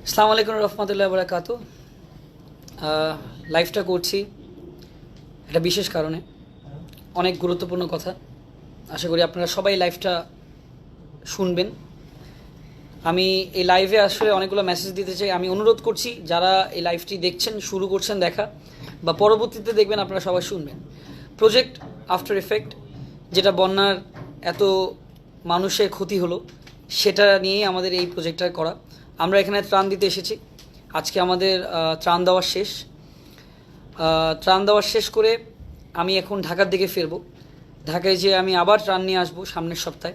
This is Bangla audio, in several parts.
আসসালামু আলাইকুম রহমতুল্লাহ বরকাত। লাইভটা করছি একটা বিশেষ কারণে, অনেক গুরুত্বপূর্ণ কথা। আশা করি আপনারা সবাই লাইভটা শুনবেন। আমি এই লাইভে আসলে অনেকগুলো মেসেজ দিতে চাই। আমি অনুরোধ করছি যারা এই লাইভটি দেখছেন, শুরু করছেন দেখা বা পরবর্তীতে দেখবেন, আপনারা সবাই শুনবেন। প্রজেক্ট আফটার এফেক্ট, যেটা বন্যার এত মানুষের ক্ষতি হলো, সেটা নিয়েই আমাদের এই প্রজেক্টটা করা। আমরা এখানে ত্রাণ দিতে এসেছি। আজকে আমাদের ত্রাণ দেওয়া শেষ করে আমি এখন ঢাকার দিকে ফিরবো। ঢাকায় যেয়ে আমি আবার ত্রাণ নিয়ে আসবো সামনের সপ্তাহে।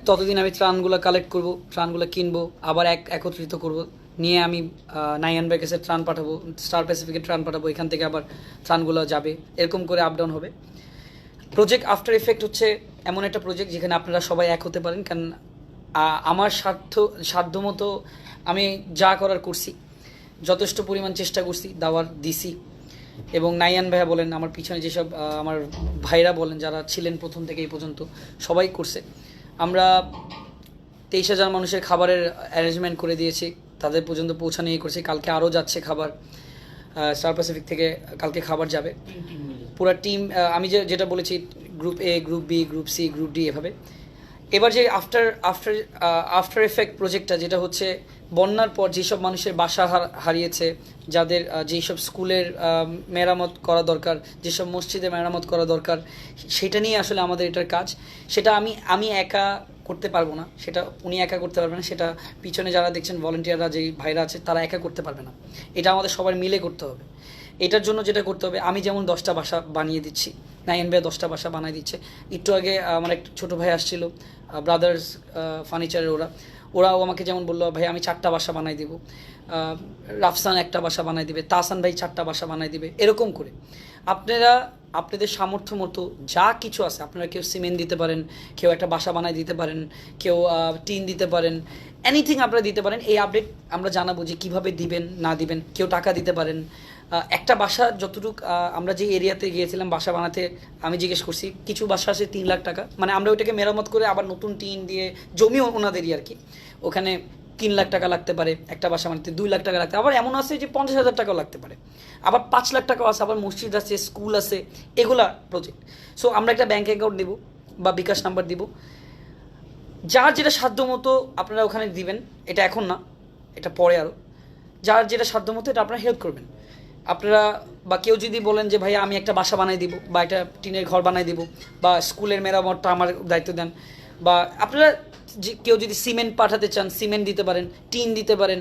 ততদিন আমি ত্রাণগুলো কালেক্ট করব, ত্রাণগুলো কিনবো, আবার একত্রিত করব, নিয়ে আমি নাইয়ান ভাইয়ের কাছে ত্রাণ পাঠাবো, স্টার প্যাসিফিকের ত্রাণ পাঠাবো, এখান থেকে আবার ত্রাণগুলো যাবে, এরকম করে আপ ডাউন হবে। প্রজেক্ট আফটার এফেক্ট হচ্ছে এমন একটা প্রজেক্ট যেখানে আপনারা সবাই এক হতে পারেন। কারণ আমার সাধ্যমতো আমি যা করার করছি, যথেষ্ট পরিমাণ চেষ্টা করছি, দাওয়ার দিছি। এবং নাইয়ান ভাইয়া বলেন, আমার পিছনে যেসব আমার ভাইরা বলেন, যারা ছিলেন প্রথম থেকে এই পর্যন্ত, সবাই করছে। আমরা 23,000 মানুষের খাবারের অ্যারেঞ্জমেন্ট করে দিয়েছি, তাদের পর্যন্ত পৌঁছানো করছি। কালকে আরও যাচ্ছে খাবার, স্টার প্যাসিফিক থেকে কালকে খাবার যাবে পুরো টিম। আমি যেটা বলেছি, group A, group B, group C, group D, এভাবে। এবার যে আফটার এফেক্ট প্রজেক্টটা, যেটা হচ্ছে বন্যার পর যেসব মানুষের বাসা হারিয়েছে, যাদের যেসব স্কুলের মেরামত করা দরকার, যেসব মসজিদে মেরামত করা দরকার, সেটা নিয়ে আসলে আমাদের এটার কাজ। সেটা আমি একা করতে পারবো না, সেটা উনি একা করতে পারবে না, সেটা পিছনে যারা দেখছেন ভলেন্টিয়াররা, যেই ভাইরা আছে, তারা একা করতে পারবে না। এটা আমাদের সবার মিলে করতে হবে। এটার জন্য যেটা করতে হবে, আমি যেমন 10টা বাসা বানিয়ে দিচ্ছি, নাইন ভাই 10টা বাসা বানিয়ে দিচ্ছে। একটু আগে আমার একটা ছোটো ভাই আসছিল, ব্রাদার্স ফার্নিচারের, ওরাও আমাকে যেমন বললো, ভাই আমি 4টা বাসা বানাই দিব, রাফসান একটা বাসা বানাই দিবে, তাহসান ভাই 4টা বাসা বানাই দিবে। এরকম করে আপনারা আপনাদের সামর্থ্য মতো যা কিছু আছে, আপনারা কেউ সিমেন্ট দিতে পারেন, কেউ একটা বাসা বানাই দিতে পারেন, কেউ টিন দিতে পারেন, এনিথিং আপনারা দিতে পারেন। এই আপডেট আমরা জানাবো যে কীভাবে দিবেন না দিবেন। কেউ টাকা দিতে পারেন। একটা বাসা যতটুকু, আমরা যে এরিয়াতে গিয়েছিলাম বাসা বানাতে, আমি জিজ্ঞেস করছি, কিছু বাসা আছে 3 লাখ টাকা, মানে আমরা ওইটাকে মেরামত করে আবার নতুন টিন দিয়ে, জমিও ওনাদেরই আর কি, ওখানে 3 লাখ টাকা লাগতে পারে একটা বাসা বানাতে, 2 লাখ টাকা লাগতে, আবার এমন আছে যে 50,000 টাকাও লাগতে পারে, আবার 5 লাখ টাকাও আছে, আবার মসজিদ আছে, স্কুল আছে, এগুলা প্রজেক্ট। সো আমরা একটা ব্যাঙ্ক অ্যাকাউন্ট দিব বা বিকাশ নাম্বার দিব, যার যেটা সাধ্য মতো আপনারা ওখানে দিবেন। এটা এখন না, এটা পরে আরও। যার যেটা সাধ্য মতো এটা আপনারা হেল্প করবেন। আপনারা বা কেউ যদি বলেন যে ভাই আমি একটা বাসা বানাই দিব, বা একটা টিনের ঘর বানাই দিব, বা স্কুলের মেরামতটা আমার দায়িত্ব দেন, বা আপনারা কেউ যদি সিমেন্ট পাঠাতে চান, সিমেন্ট দিতে পারেন, টিন দিতে পারেন।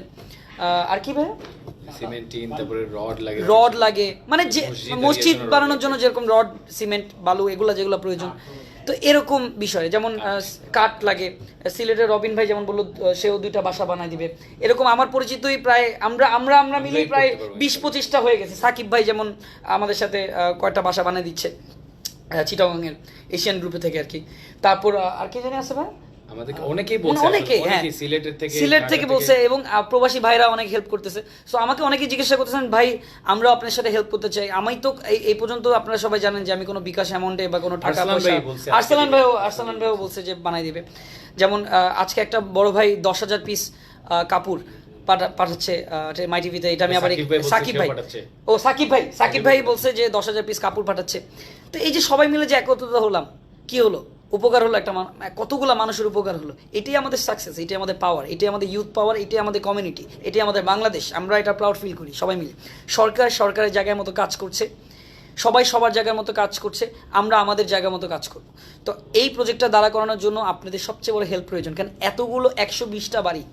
আর কি ভাই, সিমেন্ট, টিন, তারপরে রড লাগে, মানে যে মসজিদ বানানোর জন্য যেরকম রড, সিমেন্ট, বালু, এগুলো যেগুলো প্রয়োজন, তো এরকম বিষয়ে যেমন কাঠ লাগে। সিলেটের রবিন ভাই যেমন বললো, সেও 2টা বাসা বানায় দিবে। এরকম আমার পরিচিতই প্রায় আমরা মিলেই প্রায় 20-25টা হয়ে গেছে। সাকিব ভাই যেমন আমাদের সাথে কয়টা বাসা বানিয়ে দিচ্ছে চিটাগংয়ের এশিয়ান গ্রুপে থেকে আর কি। তারপর আর কি জানি আছে ভাই, আমাদেরকে অনেকেই বলছে, অনেকেই সিলেট থেকে বলছে, এবং প্রবাসী ভাইরা অনেক হেল্প করতেছে। সো আমাকে অনেকেই জিজ্ঞাসা করতেছেন, ভাই আমরা আপনার সাথে হেল্প করতে চাই। আমি তো এই পর্যন্ত আপনারা সবাই জানেন যে আমি কোনো বিকাশ অ্যামাউন্টে বা কোনো টাকা পয়সা, আরসালান ভাইও বলছে যে বানাই দিবে। যেমন আজকে একটা বড় ভাই 10,000 পিস কাপড় পাঠাচ্ছে মাই টিভিতে। এটা আমি আবার সাকিব ভাই বলছে যে 10,000 পিস কাপড় পাঠাচ্ছে। তো এই যে সবাই মিলে যে একত্রিত হলাম, কি হলো, উপকার হলো, একটা কতগুলো মানুষের উপকার হলো। এটাই আমাদের সাকসেস, এটাই আমাদের পাওয়ার, এটাই আমাদের ইউথ পাওয়ার, এটাই আমাদের কমিউনিটি, এটাই আমাদের বাংলাদেশ। আমরা এটা প্রাউড ফিল করি সবাই মিলে। সরকারের জায়গার মতো কাজ করছে, সবাই সবার জায়গার মতো কাজ করছে, আমরা আমাদের জায়গার মতো কাজ করব। তো এই প্রজেক্টটা দাঁড়া করানোর জন্য আপনাদের সবচেয়ে বড় হেল্প প্রয়োজন। কারণ এতগুলো 120টা বাড়ি,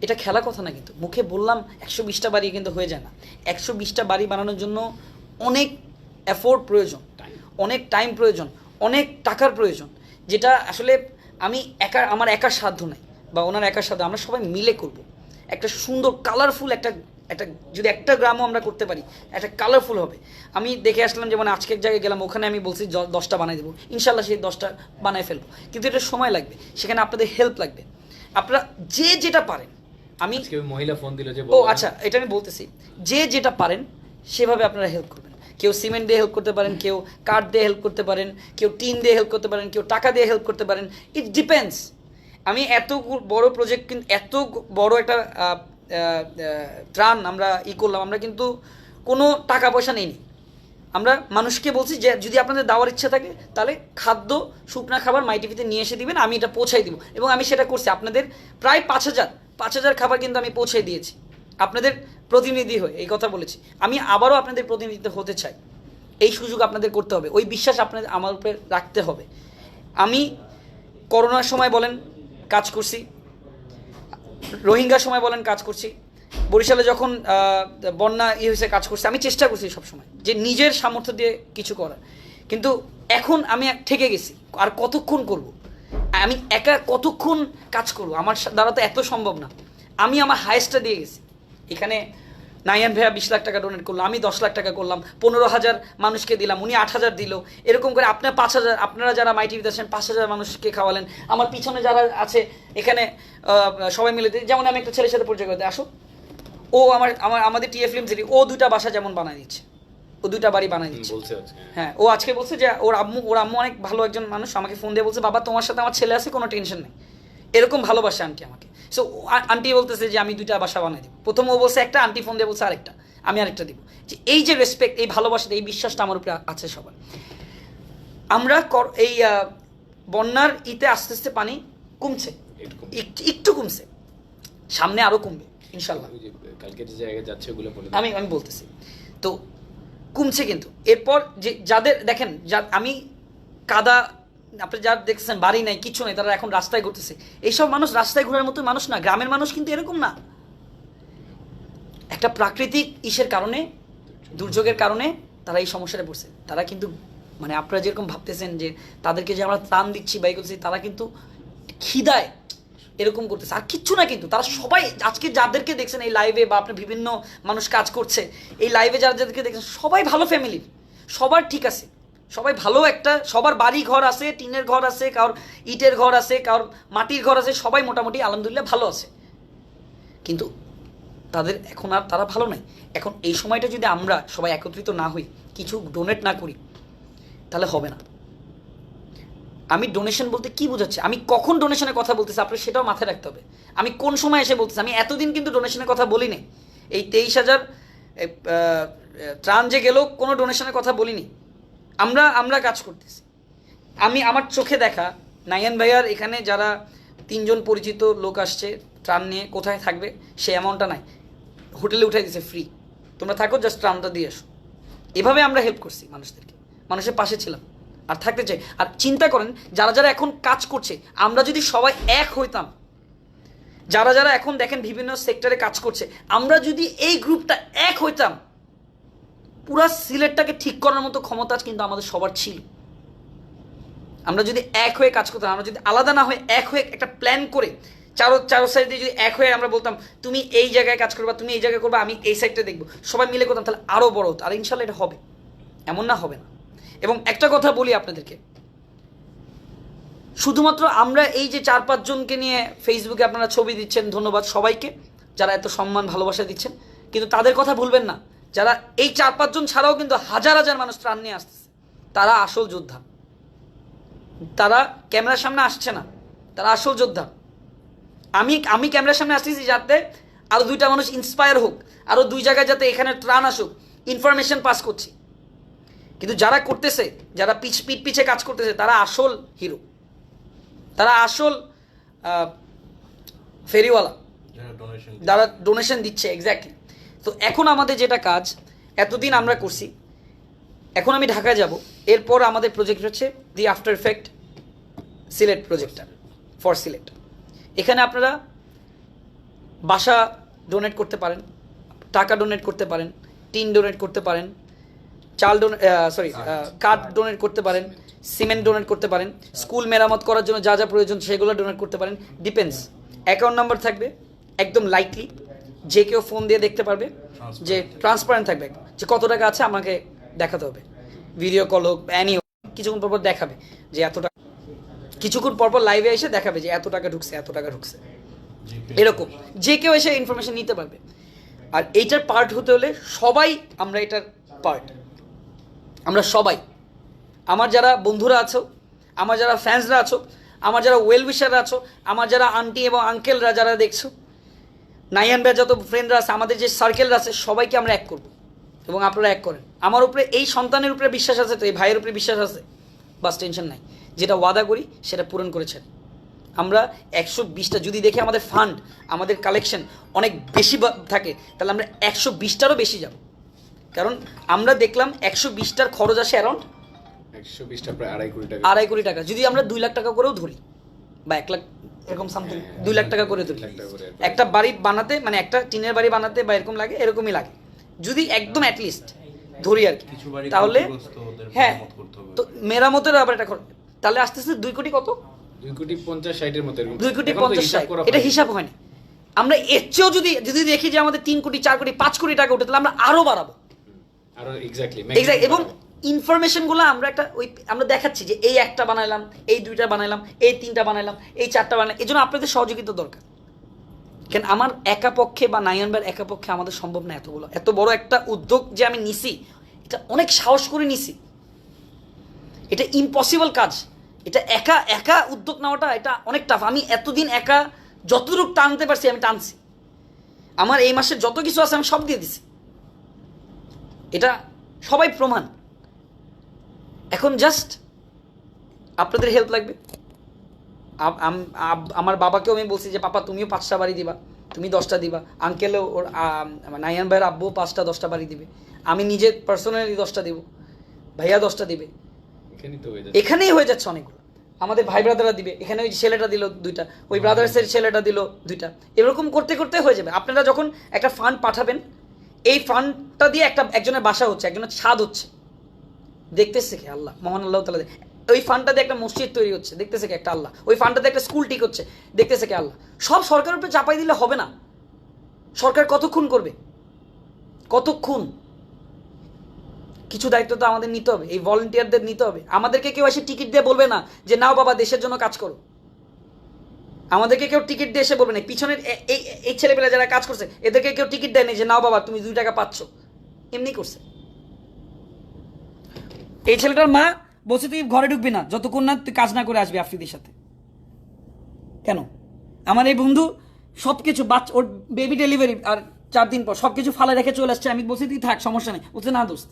এটা খেলা কথা না। কিন্তু মুখে বললাম 120টা বাড়ি, কিন্তু হয়ে যায় না। 120টা বাড়ি বানানোর জন্য অনেক এফোর্ট প্রয়োজন, অনেক টাইম প্রয়োজন, অনেক টাকার প্রয়োজন, যেটা আসলে আমার একার সাধ্য নাই, বা ওনার একার সাধ্য। আমরা সবাই মিলে করব। একটা সুন্দর কালারফুল একটা যদি একটা গ্রামও আমরা করতে পারি, একটা কালারফুল হবে। আমি দেখে আসলাম, যেমন আজকে এক জায়গায় গেলাম, ওখানে আমি বলছি 10টা বানাই দেবো, ইনশাল্লাহ সেই 10টা বানায় ফেলবো। কিন্তু এটা সময় লাগবে, সেখানে আপনাদের হেল্প লাগবে। আপনারা যে যেটা পারেন, আমি মহিলা ফোন দিল যে, আচ্ছা, এটা আমি বলতেছি, যে যেটা পারেন সেভাবে আপনারা হেল্প করবেন। কেউ সিমেন্ট দিয়ে হেল্প করতে পারেন, কেউ কাঠ দিয়ে হেল্প করতে পারেন, কেউ টিন দিয়ে হেল্প করতে পারেন, কেউ টাকা দিয়ে হেল্প করতে পারেন। It depends. আমি এত বড় প্রজেক্ট, কিন্তু এত বড় একটা ত্রাণ আমরা করলাম, আমরা কিন্তু কোনো টাকা পয়সা নেইনি। আমরা মানুষকে বলছি যে যদি আপনাদের দেওয়ার ইচ্ছা থাকে তাহলে খাদ্য, শুকনা খাবার মাই টিভিতে নিয়ে এসে দিবেন, আমি এটা পৌঁছাই দিব। এবং আমি সেটা করছি, আপনাদের প্রায় 5,000 খাবার কিন্তু আমি পৌঁছে দিয়েছি আপনাদের প্রতিনিধি হয়ে, এই কথা বলেছি। আমি আবারও আপনাদের প্রতিনিধিত্ব হতে চাই, এই সুযোগ আপনাদের করতে হবে, ওই বিশ্বাস আপনাদের আমার উপরে রাখতে হবে। আমি করোনার সময় বলেন কাজ করছি, রোহিঙ্গার সময় বলেন কাজ করছি, বরিশালে যখন বন্যা হয়েছে কাজ করছি। আমি চেষ্টা করছি সবসময় যে নিজের সামর্থ্য দিয়ে কিছু করার, কিন্তু এখন আমি ঠেকে গেছি। আর কতক্ষণ করব, আমি একা কতক্ষণ কাজ করব, আমার দ্বারা তো এত সম্ভব না। আমি আমার হায়েস্টটা দিয়ে গেছি। এখানে নাইয়ান ভাইয়া 20 লাখ টাকা ডোনেট করলো, আমি 10 লাখ টাকা করলাম, 15,000 মানুষকে দিলাম, উনি 8,000 দিল। এরকম করে আপনার 5,000, আপনারা যারা মাই টিভিতে আছেন 5,000 মানুষকে খাওয়ালেন। আমার পিছনে যারা আছে এখানে সবাই মিলে, যেমন আমি একটা ছেলের সাথে পরিচয় করতে আসো, ও আমাদের টিএফ ফিল্ম সিটি, ও 2টা বাসা যেমন বানায় দিচ্ছে, ও 2টা বাড়ি বানায় দিচ্ছে। হ্যাঁ, ও আজকে বলছে যে ওর আম্মু অনেক ভালো একজন মানুষ, আমাকে ফোন দিয়ে বলছে বাবা তোমার সাথে আমার ছেলে আছে, কোনো টেনশন নেই। এরকম ভালোবাসে আন্টি আমাকে। সো আন্টি বলতেছে যে আমি 2টা বাসা বানাই দিব। প্রথম ও বলছে একটা, আন্টি ফোন দিয়ে বলছে আরেকটা, আমি আরেকটা দিব। যে এই যে রেসপেক্ট, এই ভালোবাসা, এই বিশ্বাসটা আমার উপরে আছে সবার। আমরা এই বন্যার আস্তে আস্তে পানি কমছে, একটু কমছে, সামনে আরো কমবে ইনশাল্লাহ। আমি বলতেছি তো কমছে, কিন্তু এরপর যে যাদের দেখেন, আমি কাদা, আপনি যারা দেখছেন বাড়ি নাই, কিছু নেই, তারা এখন রাস্তায় ঘুরতেছে। এইসব মানুষ রাস্তায় ঘোরার মতো মানুষ না, গ্রামের মানুষ কিন্তু এরকম না। একটা প্রাকৃতিক কারণে, দুর্যোগের কারণে তারা এই সমস্যাটা পড়ছে। তারা কিন্তু মানে আপনারা যেরকম ভাবতেছেন যে তাদেরকে যে আমরা ত্রাণ দিচ্ছি বা করছি, তারা কিন্তু খিদায় এরকম করতেছে, আর কিচ্ছু না। কিন্তু তারা সবাই আজকে যাদেরকে দেখছেন এই লাইভে, বা আপনার বিভিন্ন মানুষ কাজ করছে এই লাইভে, যাদেরকে দেখছেন সবাই ভালো ফ্যামিলির, সবার ঠিক আছে, সবাই ভালো, একটা সবার বাড়ি ঘর আছে, টিনের ঘর আছে, কারোর ইটের ঘর আছে, কারোর মাটির ঘর আছে, সবাই মোটামুটি আলহামদুলিল্লাহ ভালো আছে। কিন্তু তাদের এখন আর তারা ভালো নাই। এখন এই সময়টা যদি আমরা সবাই একত্রিত না হই, কিছু ডোনেট না করি, তাহলে হবে না। আমি ডোনেশন বলতে কি বোঝাচ্ছি, আমি কখন ডোনেশনের কথা বলতেছি আপনার সেটাও মাথায় রাখতে হবে। আমি কোন সময় এসে বলতেছি, আমি এতদিন কিন্তু ডোনেশনের কথা বলিনি। এই 23,000 ত্রাণ যে গেল, কোনো ডোনেশনের কথা বলিনি। আমরা কাজ করতেছি। আমার চোখে দেখা নাইয়ান ভাইয়ার এখানে যারা 3জন পরিচিত লোক আসছে ত্রাণ নিয়ে, কোথায় থাকবে সে অ্যামাউন্টটা নাই, হোটেলে উঠাই দিয়েছে, ফ্রি, তোমরা থাকো, জাস্ট ত্রাণটা দিয়ে আসো। এভাবে আমরা হেল্প করছি মানুষদেরকে, মানুষের পাশে ছিলাম, আর থাকতে চাই। আর চিন্তা করেন যারা যারা এখন কাজ করছে, আমরা যদি সবাই এক হইতাম, যারা যারা এখন দেখেন বিভিন্ন সেক্টরে কাজ করছে, আমরা যদি এই গ্রুপটা এক হইতাম, পুরা সিলেটটাকে ঠিক করার মতো ক্ষমতা কিন্তু আমাদের সবার ছিল। আমরা যদি এক হয়ে কাজ করতাম, আমরা যদি আলাদা না হয়ে এক হয়ে একটা প্ল্যান করে চারো সাইড দিয়ে যদি এক হয়ে আমরা বলতাম তুমি এই জায়গায় কাজ করবা, তুমি এই জায়গায় করবা, আমি এই সাইডটা দেখবো, সবাই মিলে করতাম, তাহলে আরও বড় হতো। আর ইনশাল্লাহ এটা হবে, এমন না হবে না। এবং একটা কথা বলি আপনাদেরকে, শুধুমাত্র আমরা এই যে 4-5 জনকে নিয়ে ফেসবুকে আপনারা ছবি দিচ্ছেন, ধন্যবাদ সবাইকে যারা এত সম্মান ভালোবাসা দিচ্ছেন, কিন্তু তাদের কথা ভুলবেন না যারা এই 4-5 জন ছাড়াও কিন্তু হাজার হাজার মানুষ ত্রাণ নিয়ে আসতেছে। তারা আসল যোদ্ধা, তারা ক্যামেরার সামনে আসছে না, তারা আসল যোদ্ধা। আমি ক্যামেরার সামনে আসতেছি যাতে আরো 2টা মানুষ ইন্সপায়ার হোক, আরো 2 জায়গায় যাতে এখানে ত্রাণ আসুক, ইনফরমেশন পাস করছি। কিন্তু যারা করতেছে, যারা পিঠ পিছে কাজ করতেছে, তারা আসল হিরো, তারা আসল ফেরিওয়ালা, যারা ডোনেশন দিচ্ছে। এক্স্যাক্টলি। তো এখন আমাদের যেটা কাজ এতদিন আমরা করছি, এখন আমি ঢাকায় যাব, এরপর আমাদের প্রজেক্ট হচ্ছে দি আফটার এফেক্ট সিলেট প্রজেক্টটা ফর সিলেট। এখানে আপনারা বাসা ডোনেট করতে পারেন, টাকা ডোনেট করতে পারেন, টিন ডোনেট করতে পারেন, কাঠ ডোনেট করতে পারেন, সিমেন্ট ডোনেট করতে পারেন, স্কুল মেরামত করার জন্য যা যা প্রয়োজন সেগুলো ডোনেট করতে পারেন। ডিপেন্ডস, অ্যাকাউন্ট নাম্বার থাকবে একদম লাইটলি, যে কেউ ফোন দিয়ে দেখতে পারবে, যে ট্রান্সপারেন্ট থাকবে, যে কত টাকা আছে আমাকে দেখাতে হবে, ভিডিও কল হোক, অ্যানি হোক, কিছুক্ষণ পরপর দেখাবে যে এত টাকা, কিছুক্ষণ পরপর লাইভে এসে দেখাবে যে এত টাকা ঢুকছে, এত টাকা ঢুকছে, এরকম যে কেউ এসে ইনফরমেশন নিতে পারবে। আর এইটার পার্ট হতে হলে সবাই, আমরা এটার পার্ট, আমরা সবাই, আমার যারা বন্ধুরা আছো, আমার যারা ফ্যান্সরা আছো, আমার যারা ওয়েল উইশাররা আছো, আমার যারা আন্টি এবং আঙ্কেলরা যারা দেখছো, নাইয়ান ভাই যত ফ্রেন্ডরা আছে, আমাদের যে সার্কেলরা আছে, সবাইকে আমরা এক করবো এবং আপনারা এক করেন। আমার উপরে, এই সন্তানের উপরে বিশ্বাস আছে তো, এই ভাইয়ের উপরে বিশ্বাস আছে, বাস টেনশন নাই। যেটা ওয়াদা করি সেটা পূরণ করেছেন। আমরা 120টা যদি দেখি আমাদের ফান্ড, আমাদের কালেকশন অনেক বেশি থাকে, তাহলে আমরা 120টারও বেশি যাব। কারণ আমরা দেখলাম 120টার খরচ আসে অ্যারাউন্ড 120টা প্রায় 2.5 কোটি টাকা। 2.5 কোটি টাকা। যদি আমরা 2 লাখ টাকা করেও ধরি বা 1 লাখ এরকম সামথিং, 2 লাখ টাকা করে ধরি, একটা বাড়ি বানাতে, মানে একটা টিনের বাড়ি বানাতে বা এরকম লাগে, এরকমই লাগে যদি একদম অ্যাটলিস্ট ধরি আর কি, তাহলে হ্যাঁ, তো মেরামতের আবার এটা তাহলে আস্তে আস্তে 2 কোটি কত, 2 কোটি 50-60 এর মতো, 2 কোটি 50-60, এটা হিসাব হয়নি। আমরা এর চেয়েও যদি দেখি যে আমাদের 3 কোটি 4 কোটি 5 কোটি টাকা উঠে, তাহলে আমরা আরো বাড়াবো, আরো এক্স্যাক্টলি। এবং ইনফরমেশনগুলো আমরা আমরা দেখাচ্ছি যে এই একটা বানাইলাম, এই 2টা বানাইলাম, এই 3টা বানাইলাম, এই 4টা বানাইলাম। এই জন্য আপনাদের সহযোগিতা দরকার। কেন আমার একা পক্ষে বা নাইয়ান ভাইয়ের একা পক্ষে আমাদের সম্ভব না এত বড় একটা উদ্যোগ যে আমি নিছি, এটা অনেক সাহস করে নিছি। এটা ইম্পসিবল কাজ, এটা একা উদ্যোগ নেওয়াটা এটা অনেক টাফ। আমি এতদিন একা যতটুকু টানতে পারছি আমি টানছি। আমার এই মাসের যত কিছু আছে আমি সব দিয়ে দিছি, এটা সবাই প্রমাণ। এখন জাস্ট আপনাদের হেল্প লাগবে। আমার বাবাকেও আমি বলছি যে পাপা তুমিও 5টা বাড়ি দিবা, তুমি 10টা দিবা, আঙ্কেলও ওর নাইয়ান ভাইয়ের আব্বু 5টা 10টা বাড়ি দিবে, আমি নিজে পার্সোনালি 10টা দেবো, ভাইয়া 10টা দিবে, এখানেই হয়ে যাচ্ছে অনেকগুলো। আমাদের ভাই ব্রাদাররা দিবে, এখানে ওই ছেলেটা দিল 2টা, ওই ব্রাদার্সের ছেলেটা দিল 2টা, এরকম করতে করতে হয়ে যাবে। আপনারা যখন একটা ফান্ড পাঠাবেন, এই ফান্ডটা দিয়ে একজনের বাসা হচ্ছে, একজনের ছাদ হচ্ছে, দেখতেছে কে আল্লাহ, মহান আল্লাহ তাআলা। ওই ফান্ডটা দিয়ে একটা মসজিদ তৈরি হচ্ছে, দেখতেছে কে একটা আল্লাহ। ওই ফান্ডটাতে একটা স্কুল ঠিক হচ্ছে, দেখতেছে কে আল্লাহ। সব সরকারের উপরে চাপাই দিলে হবে না। সরকার কতক্ষণ করবে, কতক্ষণ? কিছু দায়িত্ব তো আমাদের নিতে হবে, এই ভলান্টিয়ারদের নিতে হবে। আমাদেরকে কেউ এসে টিকিট দিয়ে বলবে না যে নাও বাবা দেশের জন্য কাজ করো। আমাদেরকে কেউ টিকিট দিয়ে এসে বলবে না। পিছনের এই ছেলেপেলে যারা কাজ করছে, এদেরকে কেউ টিকিট দেয়নি যে নাও বাবা তুমি 2 টাকা পাচ্ছ, এমনি করছে। এই ছেলেটার মা বলছে তুই ঘরে ঢুকবি না যতক্ষণ না তুই কাজ না করে আসবি আফ্রিদির সাথে। কেন? আমার এই বন্ধু সবকিছু ওর বেবি ডেলিভারি আর 4 দিন পর সবকিছু ফালে রেখে চলে আসছে। আমি বলছি তুই থাক, সমস্যা নেই। বলছে না দোস্ত,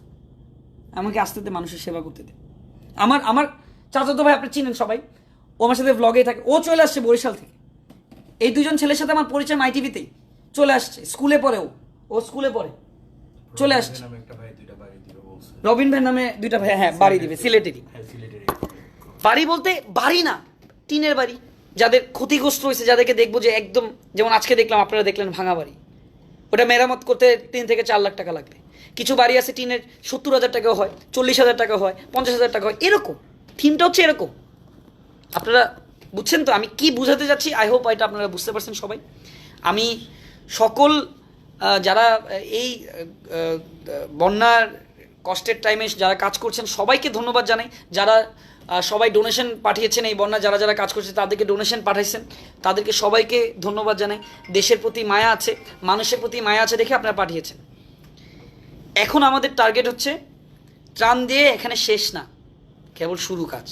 আমাকে আসতে দে, মানুষের সেবা করতে দে। আমার চাচাতো ভাই আপনি চিনেন সবাই, ও আমার সাথে ব্লগেই থাকে, ও চলে আসছে বরিশাল থেকে। এই 2জন ছেলের সাথে আমার পরিচয় মাইটিভিতেই, চলে আসছে। স্কুলে পড়ে, ও স্কুলে পড়ে, চলে আসছে। রবিন ভাই নামে 2টা ভাই, হ্যাঁ বাড়ি দিবে সিলেটেরই। বাড়ি বলতে বাড়ি না, টিনের বাড়ি, যাদের ক্ষতিগ্রস্ত হয়েছে, যাদেরকে দেখবো যে একদম, যেমন আজকে দেখলাম, আপনারা দেখলেন ভাঙা বাড়ি, ওটা মেরামত করতে 3 থেকে 4 লাখ টাকা লাগবে। কিছু বাড়ি আছে টিনের 70,000 টাকাও হয়, 40,000 টাকা হয়, 50,000 টাকা হয়, এরকম। থিমটা হচ্ছে এরকম। আপনারা বুঝছেন তো আমি কি বুঝাতে যাচ্ছি? আই হোপ এটা আপনারা বুঝতে পারছেন সবাই। আমি সকল যারা এই বন্যার কষ্টের টাইমে যারা কাজ করছেন সবাইকে ধন্যবাদ জানাই। যারা সবাই ডোনেশন পাঠিয়েছেন, এই বন্যা যারা যারা কাজ করছে তাদেরকে ডোনেশন পাঠাইছেন, তাদেরকে সবাইকে ধন্যবাদ জানাই। দেশের প্রতি মায়া আছে, মানুষের প্রতি মায়া আছে দেখে আপনারা পাঠিয়েছেন। এখন আমাদের টার্গেট হচ্ছে ত্রাণ দিয়ে এখানে শেষ না, কেবল শুরু কাজ।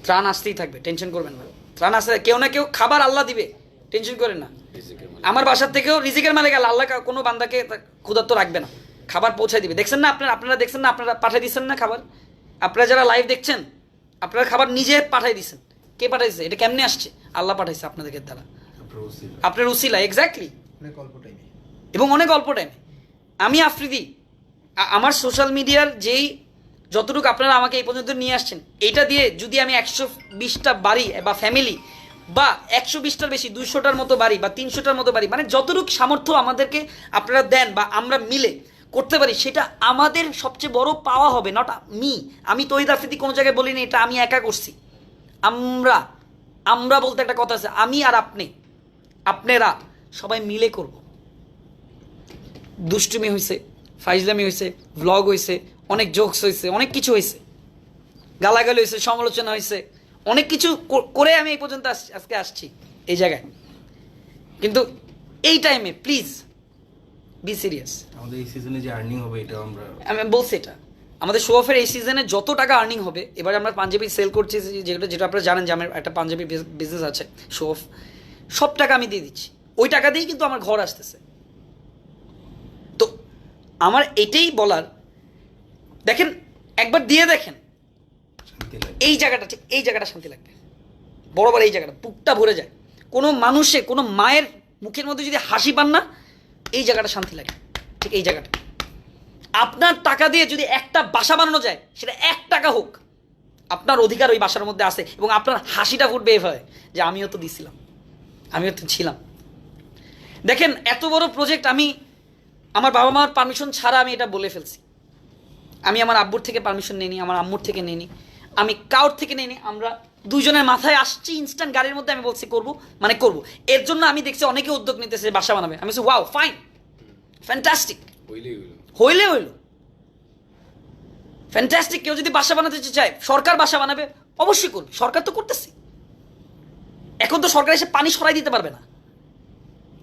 ত্রাণ আসতেই থাকবে, টেনশন করবেন না। ত্রাণ আসতে কেউ না কেউ খাবার আল্লাহ দিবে, টেনশন করেন না। আমার বাসার থেকেও রিজিকের মালিক আল্লাহ, কোনো বান্দাকে ক্ষুধার্ত রাখবে না, খাবার পৌঁছায় দিবে। দেখছেন না আপনারা দেখছেন না, আপনারা পাঠিয়ে দিচ্ছেন না খাবার। আপনারা যারা লাইভ দেখছেন, আপনারা খাবার নিজে পাঠিয়ে দিচ্ছেন। কে পাঠাইছে? এটা কেমনে আসছে? আল্লাহ পাঠাইছে আপনাদেরকে দ্বারা, আপনার উসিলা। এক্স্যাক্টলি, এবং অনেক অল্প টাইমে। আমি আফ্রিদি, আমার সোশ্যাল মিডিয়ার যেই যতটুকু আপনারা আমাকে এই পর্যন্ত নিয়ে আসছেন, এইটা দিয়ে যদি আমি 120টা বাড়ি বা ফ্যামিলি, বা 120টার বেশি, 200টার মতো বাড়ি বা 300টার মতো বাড়ি, মানে যতটুকু সামর্থ্য আমাদেরকে আপনারা দেন বা আমরা মিলে করতে পারি, সেটা আমাদের সবচেয়ে বড় পাওয়া হবে। নট আমি তৌহিদ আফ্রিদি কোনো জায়গায় বলিনি এটা আমি একা করছি। আমরা বলতে একটা কথা আছে, আমি আর আপনারা সবাই মিলে করব। দুষ্টুমি হয়েছে, ফাইজলামি হয়েছে, ভ্লগ হয়েছে, অনেক জোকস হয়েছে, অনেক কিছু হয়েছে, গালাগালি হয়েছে, সমালোচনা হয়েছে, অনেক কিছু করে আমি এই পর্যন্ত আজকে আসছি এই জায়গায়। কিন্তু এই টাইমে প্লিজ বি সিরিয়াস। আমাদের এই সিজনে যে আর্নিং হবে, এটা আমি বলছি, এটা আমাদের শো অফের এই সিজনে যত টাকা আর্নিং হবে, এবার আমরা পাঞ্জাবি সেল করছি, যেটা আপনারা জানেন যে আমার একটা পাঞ্জাবি বিজনেস আছে, শো অফ, সব টাকা আমি দিয়ে দিচ্ছি। ওই টাকা দিয়েই কিন্তু আমার ঘর আসতেছে। তো আমার এটাই বলার, দেখেন একবার দিয়ে দেখেন এই জায়গাটা, ঠিক এই জায়গাটা শান্তি লাগবে, বরাবর এই জায়গাটা বুকটা ভরে যায়। কোনো মানুষে, কোনো মায়ের মুখের মধ্যে যদি হাসি পান না, এই জায়গাটা শান্তি লাগে, ঠিক এই জায়গাটা। আপনার টাকা দিয়ে যদি একটা বাসা বানানো যায়, সেটা 1 টাকা হোক, আপনার অধিকার ওই বাসার মধ্যে আছে, এবং আপনার হাসিটা ফুটবে এভাবে যে আমিও তো দিছিলাম, আমিও তো ছিলাম। দেখেন এত বড় প্রজেক্ট আমি আমার বাবা মার পারমিশন ছাড়া আমি এটা বলে ফেলছি। আমি আমার আব্বুর থেকে পারমিশন নিইনি, আমার আম্মুর থেকে নিইনি, আমি কাউর থেকে নিইনি। আমরা দুজনের মাথায় আসছি ইনস্ট্যান্ট গাড়ির মধ্যে, আমি বলছি করবো মানে করবো। এর জন্য আমি দেখছি অনেকে উদ্যোগ নিতেছে বাসা বানাবে, আমি বলছি ওয়াও ফাইন, ফ্যান্টাস্টিক, হইলে হইল, ফ্যান্টাস্টিক। কেউ যদি বাসা বানাতে চায়, সরকার বাসা বানাবে, অবশ্যই করবে, সরকার তো করতেছে। এখন তো সরকার এসে পানি সরাই দিতে পারবে না,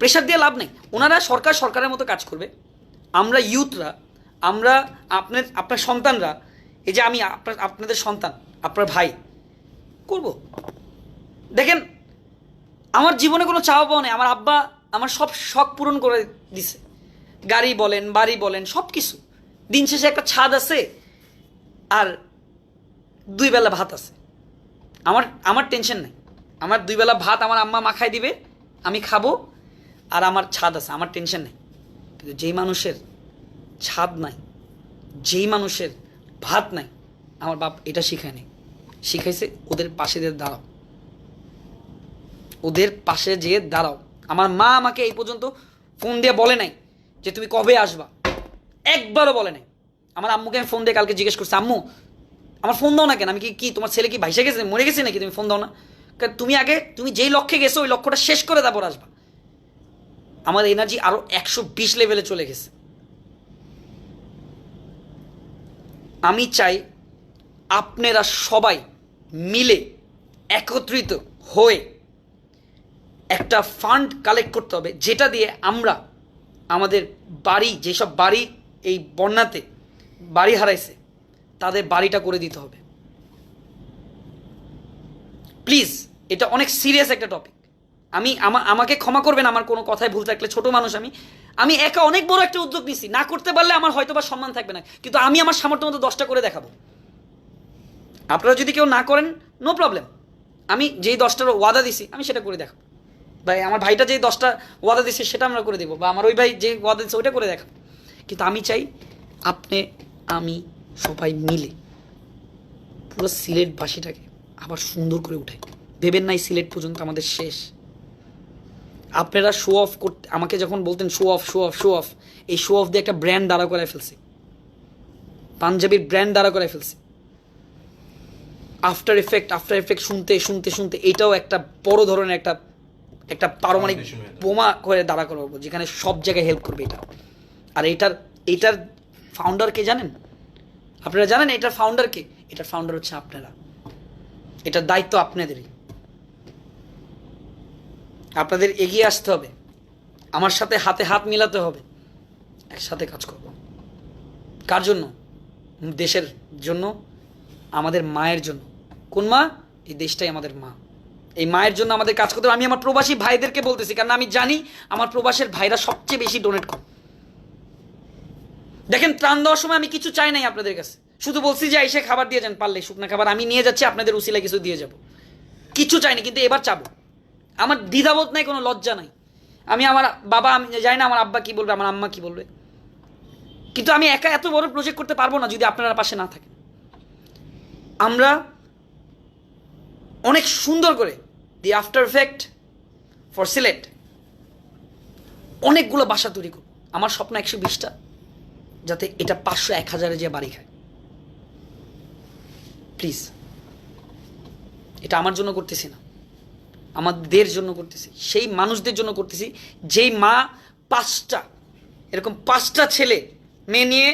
প্রেশার দিয়ে লাভ নেই। ওনারা সরকারের মতো কাজ করবে। আমরা ইউথরা, আমরা আপনার সন্তানরা, এই যে আমি আপনাদের সন্তান, আপনার ভাই, করব। দেখেন আমার জীবনে কোনো চাওয়া পাওয়া নেই, আমার আব্বা আমার সব শখ পূরণ করে দিছে, গাড়ি বলেন, বাড়ি বলেন, সব কিছু। দিন শেষে একটা ছাদ আছে আর 2 বেলা ভাত আছে। আমার টেনশন নেই, আমার 2 বেলা ভাত আমার আম্মা মাখাই দিবে, আমি খাবো, আর আমার ছাদ আছে, আমার টেনশন নেই। কিন্তু যেই মানুষের ছাদ নাই, যেই মানুষের ভাত নাই, আমার বাপ এটা শিখায়নি, শিখাইছে ওদের পাশে যেয়ে দাঁড়াও, ওদের পাশে যেয়ে দাঁড়াও। আমার মা আমাকে এই পর্যন্ত ফোন দিয়ে বলে নাই যে তুমি কবে আসবা, একবারও বলে নাই। আমার আম্মুকে আমি ফোন দিয়ে কালকে জিজ্ঞেস করছি, আম্মু আমার ফোন দাও না কেন, আমি কি তোমার ছেলে কি ভাইসে গেছে, মরে গেছে নাকি, তুমি ফোন দাও না? তুমি যেই লক্ষ্যে গেছো ওই লক্ষ্যটা শেষ করে তারপর আসবা। আমার এনার্জি আরো 120 লেভেলে চলে গেছে। আমি চাই আপনারা সবাই মিলে একত্রিত হয়ে একটা ফান্ড কালেক্ট করতে হবে, যেটা দিয়ে আমরা আমাদের বাড়ি, যেসব বাড়ি এই বন্যাতে বাড়ি হারাইছে, তাদের বাড়িটা করে দিতে হবে। প্লিজ, এটা অনেক সিরিয়াস একটা টপিক। আমাকে ক্ষমা করবেন আমার কোনো কথায় ভুল থাকলে, ছোট মানুষ আমি একা অনেক বড় একটা উদ্যোগ নিছি, না করতে পারলে আমার হয়তো বা সম্মান থাকবে না, কিন্তু আমি আমার সামর্থ্য মতো 10টা করে দেখাবো। আপনারা যদি কেউ না করেন, নো প্রবলেম, আমি যেই 10টার ওয়াদা দিছি আমি সেটা করে দেখাবো। ভাই আমার ভাইটা যেই 10টা ওয়াদা দিচ্ছে সেটা আমরা করে দেবো, বা আমার ওই ভাই যে ওয়াদা দিচ্ছে ওইটা করে দেখাবো। কিন্তু আমি চাই আমি সবাই মিলে পুরো সিলেটবাসীটাকে আবার সুন্দর করে উঠাই। ভেবেন নাই সিলেট পর্যন্ত আমাদের শেষ। আপনারা শো অফ করতে আমাকে যখন বলতেন শো অফ, এই শো অফ দিয়ে একটা ব্র্যান্ড দাঁড়া করায় ফেলছি, পাঞ্জাবির ব্র্যান্ড দাঁড়া করায় ফেলছি। আফটার এফেক্ট শুনতে এটাও একটা বড় ধরনের একটা পারমাণবিক বোমা করে দাঁড়া করাবো, যেখানে সব জায়গায় হেল্প করবে এটা। আর এটার ফাউন্ডার কে জানেন? আপনারা জানেন এটার ফাউন্ডার কে? এটার ফাউন্ডার হচ্ছে আপনারা। এটার দায়িত্ব আপনাদেরই। আপনাদের এগিয়ে আসতে হবে, আমার সাথে হাতে হাত মিলাতে হবে, একসাথে কাজ করব। কার জন্য? দেশের জন্য, আমাদের মায়ের জন্য। কোন মা? এই দেশটাই আমাদের মা। এই মায়ের জন্য আমাদের কাজ করতে হবে। আমি আমার প্রবাসী ভাইদেরকে বলতেছি, কারণ আমি জানি আমার প্রবাসের ভাইরা সবচেয়ে বেশি ডোনেট করে। দেখেন, ত্রাণ দেওয়ার সময় আমি কিছু চাই নাই আপনাদের কাছে, শুধু বলছি যে এসে খাবার দিয়ে যান, পারলে শুকনো খাবার আমি নিয়ে যাচ্ছি, আপনাদের উসিলায় কিছু দিয়ে যাব, কিছু চাইনি। কিন্তু এবার চাবো, আমার দ্বিধাবোধ নাই, কোনো লজ্জা নাই। আমি জানি না আমার আব্বা কি বলবে, আমার আম্মা কি বলবে, কিন্তু আমি একা এত বড় প্রজেক্ট করতে পারবো না যদি আপনারা পাশে না থাকেন। আমরা অনেক সুন্দর করে the after effect for Sylhet অনেকগুলো বাসা তৈরি করব। আমার স্বপ্ন 120টা, যাতে এটা 500 1000 যে বাড়ি খায়। প্লিজ, এটা আমার জন্য করতেছি না, আমাদের জন্য করতেছি, সেই মানুষদের জন্য করতেছি যেই মা 5টা ছেলে মেয়ে নিয়ে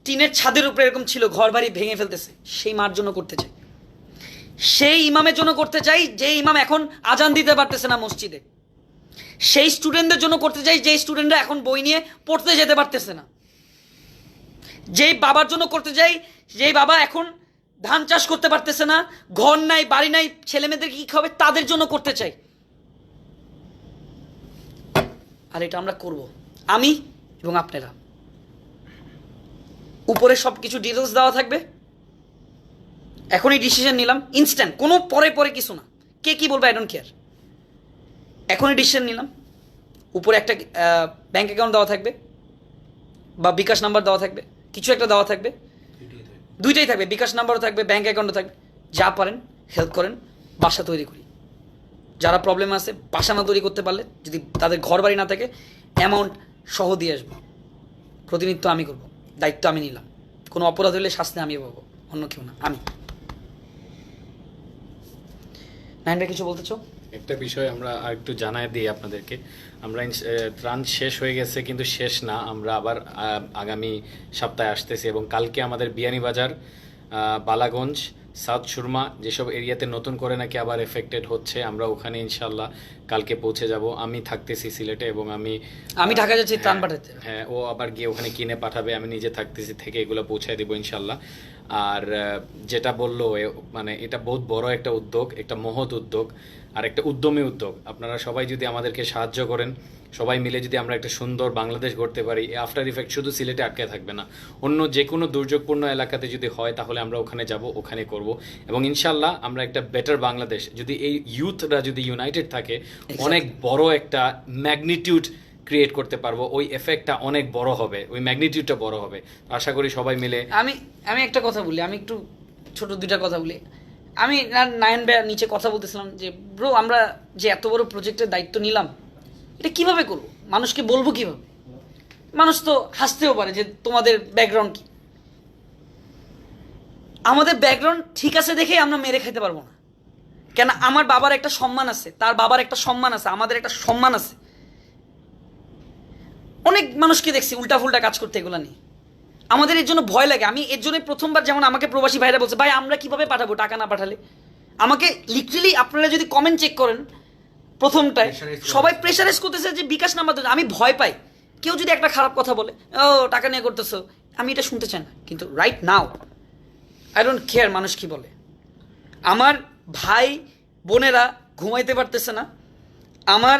টিনের ছাদের উপরে এরকম ছিল, ঘর বাড়ি ভেঙে ফেলতেছে, সেই মার জন্য করতে চাই। সেই ইমামের জন্য করতে চাই যে ইমাম এখন আজান দিতে পারতেছে না মসজিদে। সেই স্টুডেন্টদের জন্য করতে চাই যে স্টুডেন্টরা এখন বই নিয়ে পড়তে যেতে পারতেছে না। যেই বাবার জন্য করতে চাই যেই বাবা এখন ধান চাষ করতে পারতেছে না, ঘর নাই, বাড়ি নাই, ছেলে মেয়েদের কি খাবে, তাদের জন্য করতে চাই। আর এটা আমরা করব, আমি এবং আপনারা। উপরে সব কিছু ডিটেলস দেওয়া থাকবে, এখনই ডিসিশন নিলাম, ইনস্ট্যান্ট, কোনো পরে পরে কিছু না, কে কি বলবে আই ডোন্ট কেয়ার। এখনই ডিসিশন নিলাম, উপরে একটা ব্যাঙ্ক অ্যাকাউন্ট দেওয়া থাকবে বা বিকাশ নাম্বার দেওয়া থাকবে, কিছু একটা দেওয়া থাকবে, দুইটাই থাকবে, বিকাশ নাম্বারও থাকবে, ব্যাঙ্ক অ্যাকাউন্টও থাকবে। যা পারেন হেল্প করেন, বাসা তৈরি করি। যারা প্রবলেম আছে বাসা না তৈরি করতে পারলে, যদি তাদের ঘর বাড়ি না থাকে, অ্যামাউন্ট সহ দিয়ে আসবো। প্রতিনিধিত্ব আমি করব, দায়িত্ব আমি নিলাম। কোনো অপরাধ হলে শাস্তি আমি পাবো, অন্য কেউ না, আমি। নাইন ভাই কিছু বলতে চাও? একটা বিষয় আমরা একটু জানাই দিই আপনাদেরকে, আমরা ত্রাণ শেষ হয়ে গেছে কিন্তু শেষ না, আমরা আবার আগামী সপ্তাহে আসতেছি এবং কালকে আমাদের বিয়ানীবাজার, বালাগঞ্জ, সাউথ সুরমা যেসব এরিয়াতে নতুন করে নাকি আবার এফেক্টেড হচ্ছে, আমরা ওখানে ইনশাল্লাহ কালকে পৌঁছে যাব। আমি থাকতেছি সিলেটে এবং আমি ঢাকা যাচ্ছি ত্রাণ পাঠাতে। হ্যাঁ, ও আবার গিয়ে ওখানে কিনে পাঠাবে, আমি নিজে থাকতেছি থেকে এগুলো পৌঁছায় দেবো ইনশাল্লাহ। আর যেটা বললো মানে এটা বহুত বড় একটা উদ্যোগ, একটা মহৎ উদ্যোগ আর একটা উদ্যমী উদ্যোগ। আপনারা সবাই যদি আমাদেরকে সাহায্য করেন, সবাই মিলে যদি আমরা একটা সুন্দর বাংলাদেশ গড়তে পারি, আফটার ইফেক্ট শুধু সিলেটে আটকে থাকবে না, অন্য যে কোনো দুর্যোগপূর্ণ এলাকাতে যদি হয় তাহলে আমরা ওখানে যাব, ওখানে করব এবং ইনশাল্লাহ আমরা একটা বেটার বাংলাদেশ, যদি এই ইউথরা যদি ইউনাইটেড থাকে, অনেক বড় একটা ম্যাগনিটিউড ক্রিয়েট করতে পারবো। ওই এফেক্টটা অনেক বড় হবে, ওই ম্যাগনিটিউডটা বড় হবে। আশা করি সবাই মিলে। আমি একটা কথা বলি, আমি একটু ছোট দুইটা কথা বলি। আমি নায়ন ভাই নিচে কথা বলতেছিলাম যে ব্রো, আমরা যে এত বড় প্রজেক্টের দায়িত্ব নিলাম, এটা কিভাবে করবো, মানুষকে বলবো কিভাবে? মানুষ তো হাসতেও পারে যে তোমাদের ব্যাকগ্রাউন্ড কি। আমাদের ব্যাকগ্রাউন্ড ঠিক আছে দেখেই আমরা মেরে খেতে পারবো না। কেন? আমার বাবার একটা সম্মান আছে, তার বাবার একটা সম্মান আছে, আমাদের একটা সম্মান আছে। অনেক মানুষকে দেখছি উল্টা ফুল্টা কাজ করতে, এগুলো নিয়ে আমাদের এর জন্য ভয় লাগে। আমি এর জন্য প্রথমবার, যেমন আমাকে প্রবাসী ভাইরা বলছে, ভাই আমরা কিভাবে পাঠাবো টাকা না পাঠালে। আমাকে লিটারেলি আপনারা যদি কমেন্ট চেক করেন, প্রথমটায় সবাই প্রেশারাইজ করতেছে যে বিকাশ নাম্বার। আমি ভয় পাই, কেউ যদি একটা খারাপ কথা বলে, ও টাকা নিয়ে করতেছো, আমি এটা শুনতে চাই না। কিন্তু right now I don't care মানুষ কি বলে। আমার ভাই বোনেরা ঘুমাইতে পারতেছে না, আমার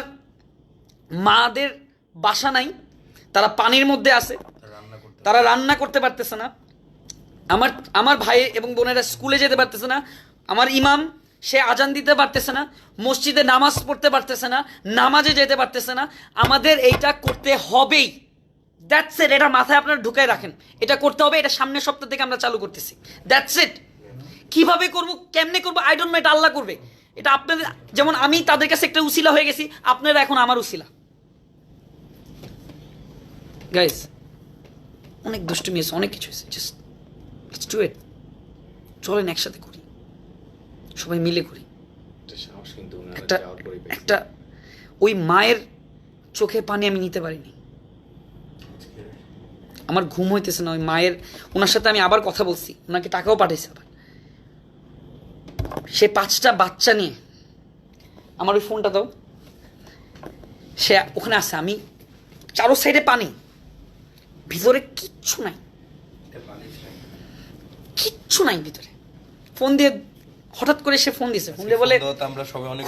মাদের বাসা নাই, তারা পানির মধ্যে আছে, তারা রান্না করতে পারতেছে না, আমার ভাই এবং বোনেরা স্কুলে যেতে পারতেছে না, আমার ইমাম সে আজান দিতে পারতেছে না, মসজিদে নামাজ পড়তে পারতেছে না, নামাজে যেতে পারতেছে না। আমাদের এইটা করতে হবেই, দ্যাটস ইট। এটা মাথায় আপনারা ঢুকায় রাখেন, এটা করতে হবে। এটা সামনের সপ্তাহ থেকে আমরা চালু করতেছি, দ্যাটস ইট। কিভাবে করবো, কেমনে করবো আই ডোন্ট নো, এটা আল্লাহ করবে। এটা আপনাদের, যেমন আমি তাদের কাছে একটা উসিলা হয়ে গেছি, আপনারা এখন আমার উসিলা। গাইস, অনেক দুষ্টুমি আছে, অনেক কিছু আছে, জাস্ট লেটস ডু ইট। চলেন একসাথে করি, সবাই মিলে করি। একটা ওই মায়ের চোখে পানি আমি নিতে পারিনি, আমার ঘুম হইতেছে না। ওই মায়ের, ওনার সাথে আমি আবার কথা বলছি, ওনাকে টাকাও পাঠাইছে আবার। সে 5টা বাচ্চা নিয়ে, আমার ওই ফোনটা দাও, সে ওখানে আছে। আমি চারো সাইডে পানি, ভিতরে কিচ্ছু নাই, কিচ্ছু নাই ভিতরে। ফোন দিয়ে হঠাৎ করে সে ফোন দিয়েছে, ফোন দিয়ে বলে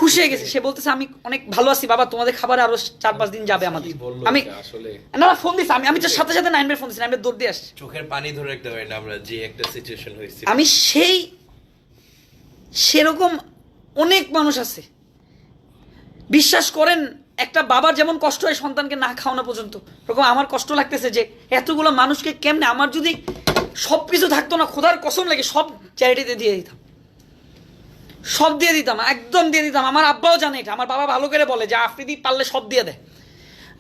খুশি হয়ে গেছে। সে বলতেছে আমি অনেক ভালো আছি বাবা, তোমাদের খাবার আরো 4-5 দিন যাবে আমাদের। আমি না ফোন দিছি, আমি তো সাথে সাথে নাইনবের ফোন দিছি, নাইনবের দৌড় দিয়ে আসছে। চোখের পানি ধরে রাখতে পারি না আমরা, যে একটা সিচুয়েশন হয়েছে। আমি সেরকম অনেক মানুষ আছে, বিশ্বাস করেন। একটা বাবার যেমন কষ্ট হয় সন্তানকে না খাওয়ানো পর্যন্ত, এরকম আমার কষ্ট লাগতেছে যে এতগুলো মানুষকে কেমনে। আমার যদি সব কিছু থাকতো না, খোদার কসম লাগে সব চ্যারিটিতে দিয়ে দিতাম, সব দিয়ে দিতাম, একদম দিয়ে দিতাম। আমার আব্বাও জানে এটা, আমার বাবা ভালো করে বলে যে আফ্রিদি পারলে সব দিয়ে দেয়।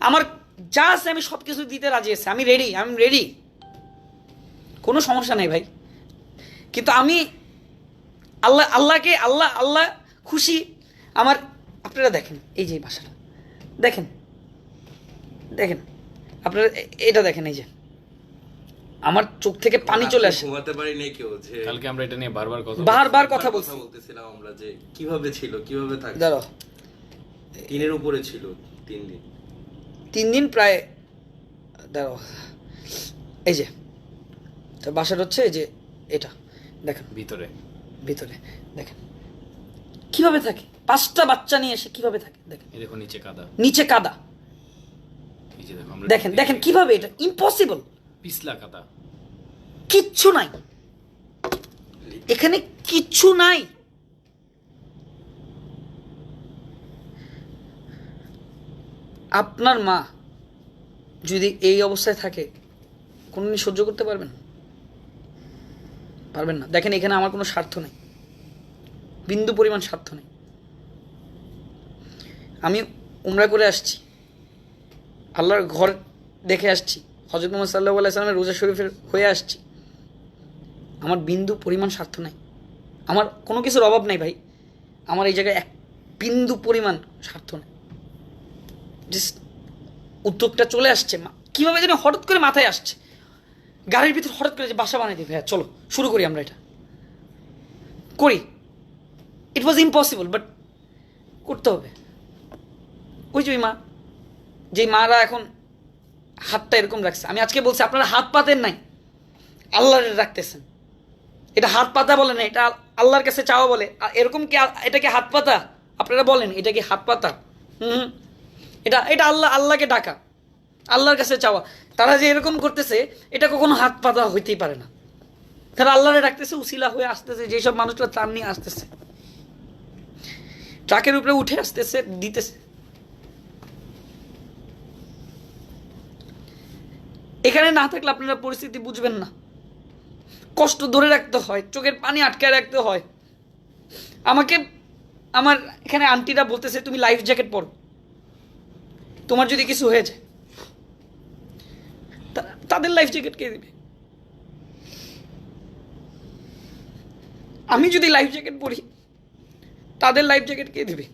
আমার যা আছে আমি সব কিছু দিতে রাজি আছি, আমি রেডি, কোনো সমস্যা নেই ভাই। কিন্তু আমি আল্লাহ খুশি আমার। আপনারা দেখেন এই যে ভাষাটা দেখেন আপনারা, এটা দেখেন, এই যে আমার চোখ থেকে পানি চলে আসে। ঘুমাতে পারি নাই কেউ, যে কালকে আমরা এটা নিয়ে বারবার কথা বলতেছিলাম আমরা, যে কিভাবে ছিল, কিভাবে থাকে। দাঁড়াও, তিনের উপরে ছিল 3 দিন প্রায়। দাঁড়াও, এই যে বাসাটা হচ্ছে এই যে এটা দেখেন, ভিতরে দেখেন কিভাবে থাকে। 5টা বাচ্চা নিয়ে এসে কিভাবে থাকে দেখেন। এই দেখো নিচে কাদা, এই যে দেখো আমরা দেখেন দেখেন কিভাবে, এটা ইম্পসিবল, পিছলা কাদা। কিচ্ছু নাই এখানে, কিচ্ছু নাই। আপনার মা যদি এই অবস্থায় থাকে কোনোদিন সহ্য করতে পারবেন? পারবেন না। দেখেন এখানে আমার কোনো স্বার্থ নেই, বিন্দু পরিমাণ স্বার্থ নেই। আমি উমরা করে আসছি, আল্লাহর ঘর দেখে আসছি, হযরত মুহাম্মদ সাল্লাল্লাহু আলাইহি সাল্লামের রোজা শরীফের হয়ে আসছি। আমার বিন্দু পরিমাণ স্বার্থ নাই, আমার কোনো কিছুর অভাব নাই ভাই। আমার এই জায়গায় এক বিন্দু পরিমাণ স্বার্থ নেই। জাস্ট উদ্যোগটা চলে আসছে, কীভাবে যেন হঠাৎ করে মাথায় আসছে, গাড়ির ভিতর হঠাৎ করে যে বাসা বানাই দিই ভাইয়া, চলো শুরু করি, আমরা এটা করি। ইট ওয়াজ ইম্পসিবল, বাট করতে হবে। ওই যে ওই মা, যেই মারা এখন হাতটা এরকম রাখছে, আমি আজকে বলছি আপনারা হাত পাতেন নাই, আল্লাহর রাখতেছেন। এটা হাত পাতা বলে না, এটা আল্লাহর কাছে চাওয়া বলে। এরকম কি এটা কি হাত পাতা? আপনারা বলেন এটা কি হাত পাতা? এটা এটা আল্লাহকে ডাকা, আল্লাহর কাছে চাওয়া। তারা যে এরকম করতেছে এটা কখনো হাত পাতা হইতেই পারে না। তারা আল্লাহরে ডাকতেছে, উসিলা হয়ে আসতেছে, যেসব মানুষরা ত্রাণ নিয়ে আসতেছে, ট্রাকের উপরে উঠে আসতেছে, দিতেছে। এখানে না থাকলে আপনারা পরিস্থিতি বুঝবেন না। কষ্ট ধরে রাখতে হয়, চোখের পানি আটকায় রাখতে হয়। আমাকে আমার এখানে আন্টিরা বলতেছে তুমি লাইফ জ্যাকেট পরো, তোমার যদি কিছু হয়ে যায়। তাদের লাইফ জ্যাকেট কে দিবে? আমি যদি লাইফ জ্যাকেট পরি, তাদের লাইফ জ্যাকেট কে দিবে?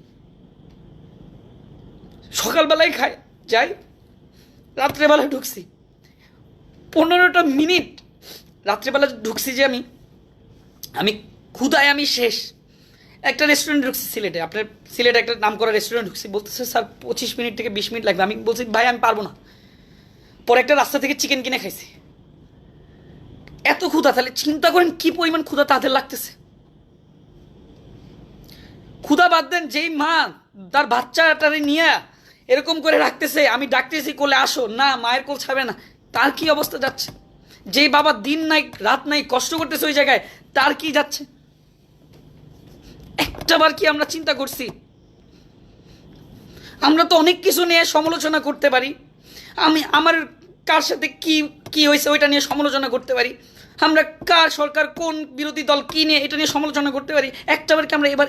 সকালবেলায় খাই যাই, রাত্রেবেলা ঢুকছি, 15টা মিনিট রাত্রেবেলা ঢুকছি যে আমি ক্ষুধায় আমি শেষ। একটা রেস্টুরেন্ট ঢুকছি সিলেটে, আপনার সিলেটে একটা নাম করা রেস্টুরেন্ট ঢুকছি, বলতেছে স্যার 25 মিনিট থেকে 20 মিনিট লাগবে। আমি বলছি ভাই আমি পারবো না। পরে একটা রাস্তা থেকে চিকেন কিনে খাইছি। এত ক্ষুধা, তাহলে চিন্তা করেন কি পরিমাণ ক্ষুধা তাদের লাগতেছে। ক্ষুধা বাদ দেন, যেই মা তার বাচ্চাটারে নিয়ে এরকম করে রাখতেছে, আমি ডাকতেছি কোলে আসো, না মায়ের কোল ছাড়বে না, তার কি অবস্থা যাচ্ছে? যেই বাবা দিন নাই রাত নাই কষ্ট করতেছে ওই জায়গায়, তার কি যাচ্ছে? একটাবার কি আমরা চিন্তা করছি? আমরা তো অনেক কিছু নিয়ে সমালোচনা করতে পারি, আমার কার সাথে কি কি হয়েছে ওইটা নিয়ে সমালোচনা করতে পারি, আমরা কার সরকার কোন বিরোধী দল কি নিয়ে এটা নিয়ে সমালোচনা করতে পারি। একটাবার কি আমরা এবার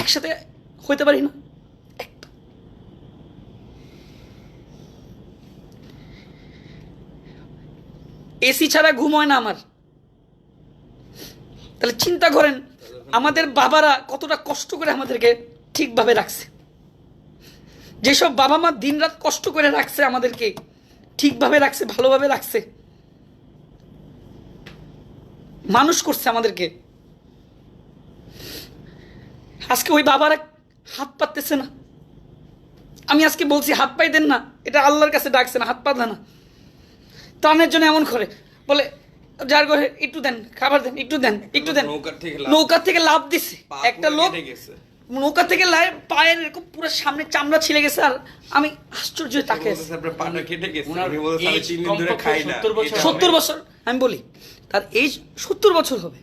একসাথে হইতে পারি না? এসি ছাড়া ঘুম হয় না আমার। তাহলে চিন্তা করেন আমাদের বাবারা কতটা কষ্ট করে আমাদেরকে ঠিকভাবে রাখছে। যেসব বাবা মা দিনরাত কষ্ট করে রাখছে, আমাদেরকে ঠিকভাবে রাখছে, ভালোভাবে রাখছে, মানুষ করছে আমাদেরকে, আজকে ওই বাবারা হাত পাততেছে না। আমি আজকে বলছি হাত পাইতেন না, এটা আল্লাহর কাছে ডাকছে না, হাত পাতলে না। ত্রাণের জন্য এমন করে বলে যার ঘরে একটু দেন, খাবার দেন, একটু দেন, একটু দেন। নৌকা থেকে লাভ দিছে একটা লোক, নৌকা থেকে পায়ের এরকম পুরো সামনে চামড়া ছিলে গেছে। আর আমি আশ্চর্য হয়ে তাকে 70 বছর, আমি বলি তার এই 70 বছর হবে।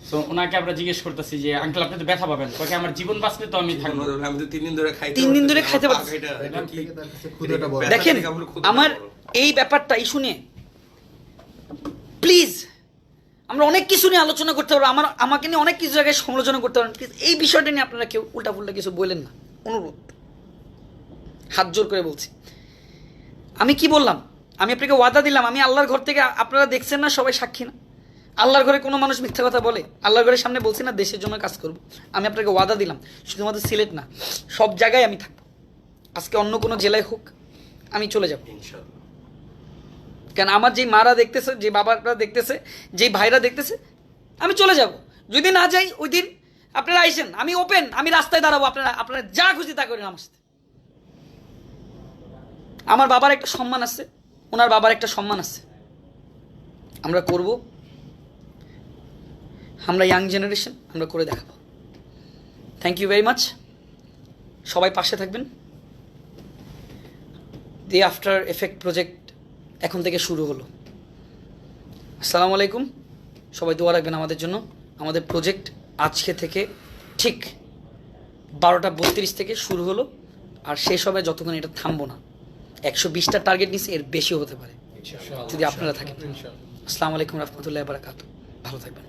তো ওনাকে আমরা জিজ্ঞেস করতেছি যে আঙ্কেল আপনি তো ব্যথা পাবেন, ওকে আমার জীবন বাঁচলে তো আমি থাকবো। আমি তো 3 দিন ধরে খাইতে পারছি। দেখেন আমার এই ব্যাপারটা ইস্যু নিয়ে প্লিজ আমরা অনেক কিছু নিয়ে আলোচনা করতে পারবো, আমাকে নিয়ে অনেক কিছু জায়গায় সমালোচনা করতে পারেন, প্লিজ এই বিষয়টা নিয়ে আপনারা কেউ উল্টাপুল্টা কিছু বলেন না, অনুরোধ, হাত জোর করে বলছি। আমি কি বললাম? আমি আপনাকে ওয়াদা দিলাম, আমি আল্লাহর ঘর থেকে, আপনারা দেখছেন না, সবাই সাক্ষী না, আল্লাহর ঘরে কোনো মানুষ মিথ্যা কথা বলে? আল্লাহর ঘরের সামনে বলছি না দেশের জন্য কাজ করব। আমি আপনাকে ওয়াদা দিলাম, শুধুমাত্র সিলেট না, সব জায়গায় আমি থাকবো। আজকে অন্য কোনো জেলায় হোক আমি চলে যাব ইনশাআল্লাহ। কেন আমার যেই মারা দেখতেছে, যে বাবারা দেখতেছে, যেই ভাইরা দেখতেছে, আমি চলে যাব। যদি না যাই ওই দিন আপনারা আইসেন, আমি ওপেন, আমি রাস্তায় দাঁড়াবো, আপনারা যা খুশি তা করেন আমার সাথে। আমার বাবার একটা সম্মান আছে, ওনার বাবার একটা সম্মান আছে, আমরা করব। আমরা ইয়াং জেনারেশন, আমরা করে দেখাবো। Thank you very much. সবাই পাশে থাকবেন। দি আফটার এফেক্ট প্রজেক্ট এখন থেকে শুরু হলো। আসসালামু আলাইকুম, সবাই দোয়া রাখবেন আমাদের জন্য। আমাদের প্রজেক্ট আজকে থেকে ঠিক 12:32 থেকে শুরু হলো, আর শেষ হবে যতক্ষণ এটা থামবো না। 120টা টার্গেট নিচ্ছে, এর বেশিও হতে পারে যদি আপনারা থাকেন। আসসালামু আলাইকুম রহমতুল্লাহ বারাকাতুহু, ভালো থাকবেন।